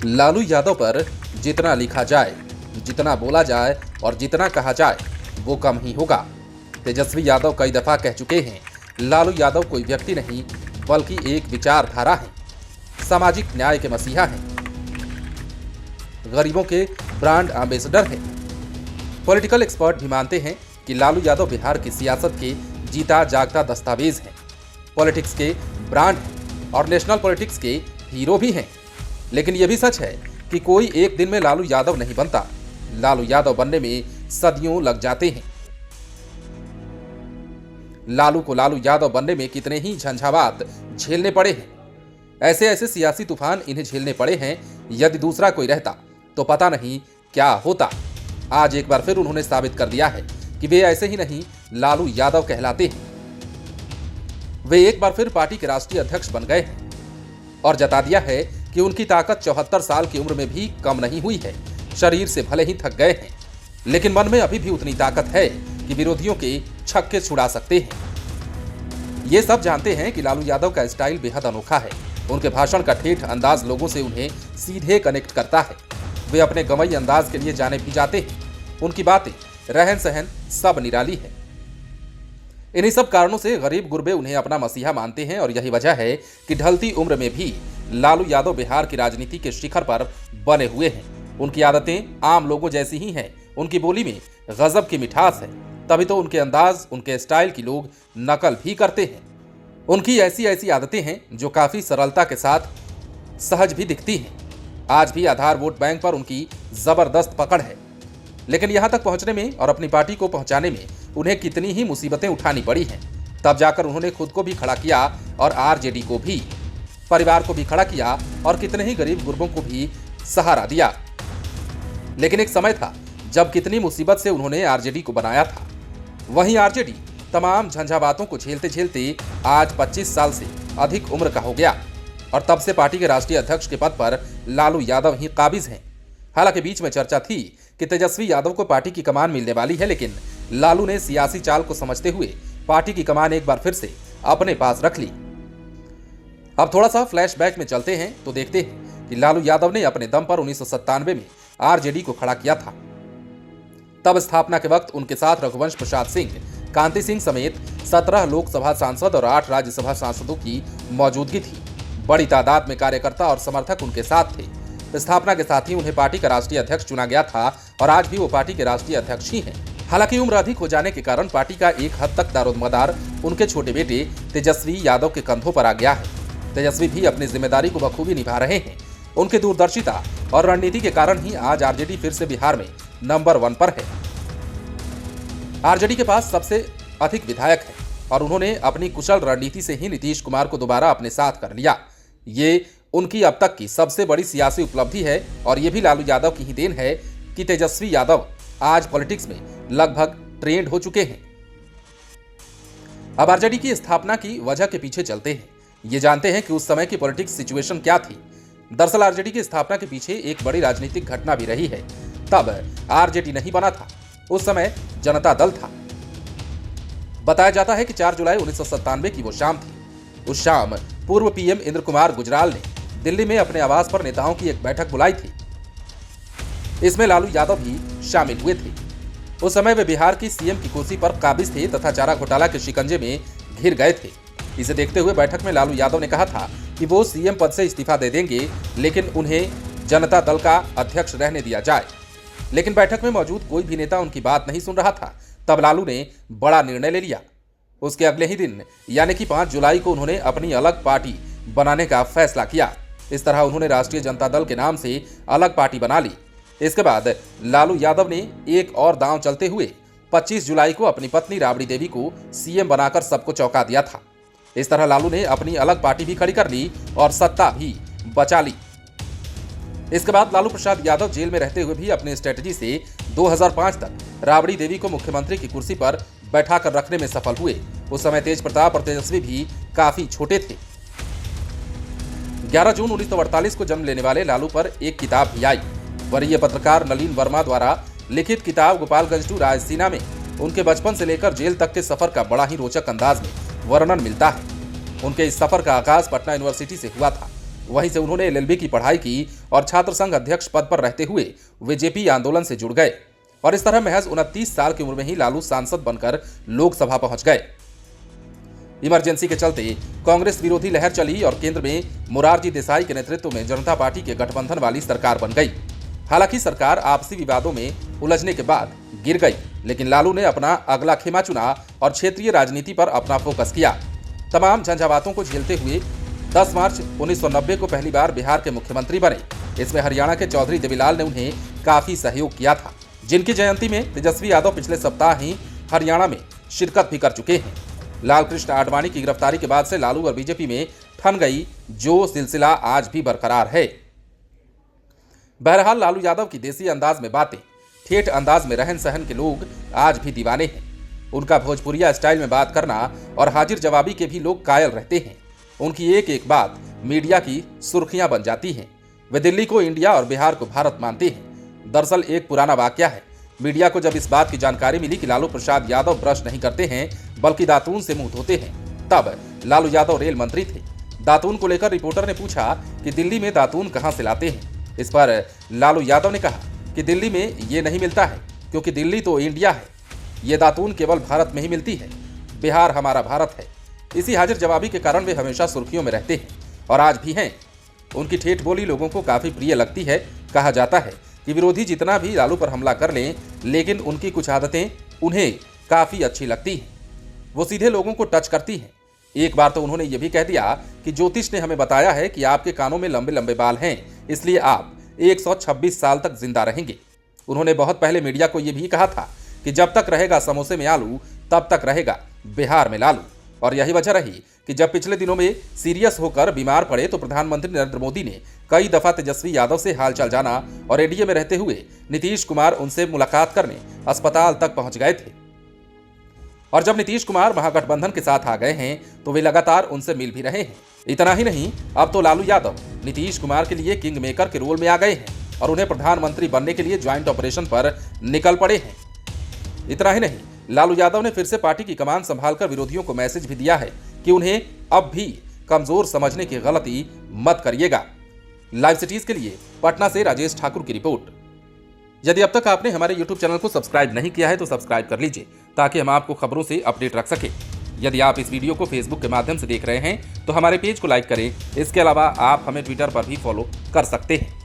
लालू यादव पर जितना लिखा जाए, जितना बोला जाए और जितना कहा जाए वो कम ही होगा। तेजस्वी यादव कई दफा कह चुके हैं, लालू यादव कोई व्यक्ति नहीं बल्कि एक विचारधारा है, सामाजिक न्याय के मसीहा हैं, गरीबों के ब्रांड एम्बेसडर हैं। पॉलिटिकल एक्सपर्ट भी मानते हैं कि लालू यादव बिहार की सियासत के जीता जागता दस्तावेज हैं, पॉलिटिक्स के ब्रांड हैं और नेशनल पॉलिटिक्स के हीरो भी हैं। लेकिन यह भी सच है कि कोई एक दिन में लालू यादव नहीं बनता, लालू यादव बनने में सदियों लग जाते हैं। लालू को लालू यादव बनने में कितने ही झंझावात झेलने पड़े हैं। ऐसे ऐसे सियासी तूफान इन्हें झेलने पड़े हैं, यदि दूसरा कोई रहता तो पता नहीं क्या होता। आज एक बार फिर उन्होंने साबित कर दिया है कि वे ऐसे ही नहीं लालू यादव कहलाते हैं। वे एक बार फिर पार्टी के राष्ट्रीय अध्यक्ष बन गए हैं और जता दिया है कि उनकी ताकत 74 साल की उम्र में भी कम नहीं हुई है। शरीर से भले ही थक गए हैं, लेकिन मन में अभी भी उतनी ताकत है कि विरोधियों के छक्के छुड़ा सकते हैं। ये सब जानते हैं कि लालू यादव का स्टाइल बेहद अनोखा है। उनके भाषण का ठेठ अंदाज लोगों से उन्हें सीधे कनेक्ट करता है। वे अपने गवई अंदाज के लिए जाने भी जाते हैं। उनकी बातें, रहन सहन सब निराली है। इन्हीं सब कारणों से गरीब गुरबे उन्हें अपना मसीहा मानते हैं और यही वजह है कि ढलती उम्र में भी लालू यादव बिहार की राजनीति के शिखर पर बने हुए हैं। उनकी आदतें आम लोगों जैसी ही हैं। उनकी बोली में गजब की मिठास है, तभी तो उनके अंदाज, उनके स्टाइल की लोग नकल भी करते हैं। उनकी ऐसी ऐसी आदतें हैं जो काफी सरलता के साथ सहज भी दिखती हैं। आज भी आधार वोट बैंक पर उनकी जबरदस्त पकड़ है, लेकिन यहां तक पहुंचने में और अपनी पार्टी को पहुंचाने में उन्हें कितनी ही मुसीबतें उठानी पड़ी हैं। तब जाकर उन्होंने खुद को भी खड़ा किया और आरजेडी को भी, परिवार को भी खड़ा किया और कितने ही गरीब गुरबों को भी सहारा दिया। लेकिन एक समय था जब कितनी मुसीबत से उन्होंने आरजेडी को बनाया था। वहीं आरजेडी तमाम झंझावातों को झेलते झेलते आज 25 साल से अधिक उम्र का हो गया और तब से पार्टी के राष्ट्रीय अध्यक्ष के पद पर लालू यादव ही काबिज हैं। हालांकि बीच में चर्चा थी कि तेजस्वी यादव को पार्टी की कमान मिलने वाली है, लेकिन लालू ने सियासी चाल को समझते हुए पार्टी की कमान एक बार फिर से अपने पास रख ली। अब थोड़ा सा फ्लैशबैक में चलते हैं तो देखते हैं कि लालू यादव ने अपने दम पर 1997 में आरजेडी को खड़ा किया था। तब स्थापना के वक्त उनके साथ रघुवंश प्रसाद सिंह, कांति सिंह समेत 17 लोकसभा सांसद और 8 राज्यसभा सांसदों की मौजूदगी थी। बड़ी तादाद में कार्यकर्ता और समर्थक उनके साथ थे। स्थापना के साथ ही उन्हें पार्टी का राष्ट्रीय अध्यक्ष चुना गया था और आज भी वो पार्टी के राष्ट्रीय अध्यक्ष ही हैं। हालांकि उम्र अधिक हो जाने के कारण पार्टी का एक हद तक दारोमदार उनके छोटे बेटे तेजस्वी यादव के कंधों पर आ गया है। तेजस्वी भी अपनी जिम्मेदारी को बखूबी निभा रहे हैं। उनकी दूरदर्शिता और रणनीति के कारण ही आज आरजेडी फिर से बिहार में नंबर 1 पर है। आरजेडी के पास सबसे अधिक विधायक है और उन्होंने अपनी कुशल रणनीति से ही नीतीश कुमार को दोबारा अपने साथ कर लिया। ये उनकी अब तक की सबसे बड़ी सियासी उपलब्धि है और ये भी लालू यादव की ही देन है कि तेजस्वी यादव आज पॉलिटिक्स में लगभग ट्रेंड हो चुके हैं। अब आरजेडी की स्थापना की वजह के पीछे चलते हैं। ये जानते हैं कि उस समय की पॉलिटिक्स सिचुएशन क्या थी। दरअसल आरजेडी की स्थापना के पीछे एक बड़ी राजनीतिक घटना भी रही है। तब आरजेडी नहीं बना था, उस समय जनता दल था। बताया जाता है कि 4 जुलाई 1997 की वो शाम थी। उस शाम पूर्व पीएम इंद्र कुमार गुजराल ने दिल्ली में अपने आवास पर नेताओं की एक बैठक बुलाई थी। इसमें लालू यादव भी शामिल हुए थे। उस समय वे बिहार की सीएम की कुर्सी पर काबिज थे तथा चारा घोटाला के शिकंजे में घिर गए थे। इसे देखते हुए बैठक में लालू यादव ने कहा था कि वो सीएम पद से इस्तीफा दे देंगे, लेकिन उन्हें जनता दल का अध्यक्ष रहने दिया जाए। लेकिन बैठक में मौजूद कोई भी नेता उनकी बात नहीं सुन रहा था। तब लालू ने बड़ा निर्णय ले लिया। उसके अगले ही दिन यानी कि 5 जुलाई को उन्होंने अपनी अलग पार्टी बनाने का फैसला किया। इस तरह उन्होंने राष्ट्रीय जनता दल के नाम से अलग पार्टी बना ली। इसके बाद लालू यादव ने एक और दांव चलते हुए 25 जुलाई को अपनी पत्नी राबड़ी देवी को सीएम बनाकर सबको चौंका दिया था। इस तरह लालू ने अपनी अलग पार्टी भी खड़ी कर ली और सत्ता भी बचा ली। इसके बाद लालू प्रसाद यादव जेल में रहते हुए भी अपनी स्ट्रेटजी से 2005 तक राबड़ी देवी को मुख्यमंत्री की कुर्सी पर बैठा कर रखने में सफल हुए। उस समय तेज प्रताप और तेजस्वी भी काफी छोटे थे। 11 जून 1948 को जन्म लेने वाले लालू पर एक किताब भी आई। वरीय पत्रकार नलिन वर्मा द्वारा लिखित किताब गोपालगंज टू रायसीना में उनके बचपन से लेकर जेल तक के सफर का बड़ा ही रोचक अंदाज में वर्णन मिलता है। उनके इस सफर का आगाज पटना यूनिवर्सिटी से हुआ था। वहीं से उन्होंने एलएलबी की पढ़ाई की और छात्र संघ अध्यक्ष पद पर रहते हुए वे जेपी आंदोलन से जुड़ गए और इस तरह महज 29 साल की उम्र में ही लालू सांसद बनकर लोकसभा पहुंच गए। इमरजेंसी के चलते कांग्रेस विरोधी लहर चली और केंद्र में मोरारजी देसाई के नेतृत्व में जनता पार्टी के गठबंधन वाली सरकार बन गई। हालांकि सरकार आपसी विवादों में उलझने के बाद गिर गई, लेकिन लालू ने अपना अगला खेमा चुना और क्षेत्रीय राजनीति पर अपना फोकस किया। तमाम झंझावातों को झेलते हुए 10 मार्च 1990 को पहली बार बिहार के मुख्यमंत्री बने। इसमें हरियाणा के चौधरी देवीलाल ने उन्हें काफी सहयोग किया था, जिनकी जयंती में तेजस्वी यादव पिछले सप्ताह ही हरियाणा में शिरकत भी कर चुके हैं। लाल कृष्ण आडवाणी की गिरफ्तारी के बाद से लालू और बीजेपी में ठन गई जो सिलसिला आज भी बरकरार है। बहरहाल लालू यादव की देसी अंदाज में बातें, ठेठ अंदाज में रहन सहन के लोग आज भी दीवाने हैं। उनका भोजपुरिया स्टाइल में बात करना और हाजिर जवाबी के भी लोग कायल रहते हैं। उनकी एक एक बात मीडिया की सुर्खियां बन जाती हैं। वे दिल्ली को इंडिया और बिहार को भारत मानते हैं। दरअसल एक पुराना वाकया है। मीडिया को जब इस बात की जानकारी मिली कि लालू प्रसाद यादव ब्रश नहीं करते हैं बल्कि दातून से मुंह धोते हैं, तब लालू यादव रेल मंत्री थे। दातून को लेकर रिपोर्टर ने पूछा कि दिल्ली में दातून कहां से लाते हैं। इस पर लालू यादव ने कहा कि दिल्ली में ये नहीं मिलता है, क्योंकि दिल्ली तो इंडिया है। ये दातून केवल भारत में ही मिलती है। बिहार हमारा भारत है। इसी हाजिर जवाबी के कारण वे हमेशा सुर्खियों में रहते हैं और आज भी हैं। उनकी ठेठ बोली लोगों को काफी प्रिय लगती है। कहा जाता है कि विरोधी जितना भी लालू पर हमला कर लें, लेकिन उनकी कुछ आदतें उन्हें काफी अच्छी लगती हैं। वो सीधे लोगों को टच करती हैं। एक बार तो उन्होंने ये भी कह दिया कि ज्योतिष ने हमें बताया है कि आपके कानों में लंबे लंबे बाल हैं, इसलिए आप 126 साल तक जिंदा रहेंगे। उन्होंने बहुत पहले मीडिया को यह भी कहा था कि जब तक रहेगा समोसे में आलू तब तक रहेगा बिहार में लालू। और यही वजह रही कि जब पिछले दिनों में सीरियस होकर बीमार पड़े तो प्रधानमंत्री नरेंद्र मोदी ने कई दफा तेजस्वी यादव से हालचाल जाना और एडीए में रहते हुए नीतीश कुमार उनसे मुलाकात करने अस्पताल तक पहुंच गए थे। और जब नीतीश कुमार महागठबंधन के साथ आ गए हैं तो वे लगातार उनसे मिल भी रहे हैं। इतना ही नहीं, अब तो लालू यादव नीतीश कुमार के लिए किंग मेकर के रोल में आ गए हैं और उन्हें प्रधानमंत्री बनने के लिए ज्वाइंट ऑपरेशन पर निकल पड़े हैं। इतना ही नहीं, लालू यादव ने फिर से पार्टी की कमान संभालकर विरोधियों को मैसेज भी दिया है कि उन्हें अब भी कमजोर समझने की गलती मत करिएगा। लाइव सिटीज के लिए पटना से राजेश ठाकुर की रिपोर्ट। यदि अब तक आपने हमारे YouTube चैनल को सब्सक्राइब नहीं किया है तो सब्सक्राइब कर लीजिए ताकि हम आपको खबरों से अपडेट रख सकें। यदि आप इस वीडियो को Facebook के माध्यम से देख रहे हैं तो हमारे पेज को लाइक करें। इसके अलावा आप हमें ट्विटर पर भी फॉलो कर सकते हैं।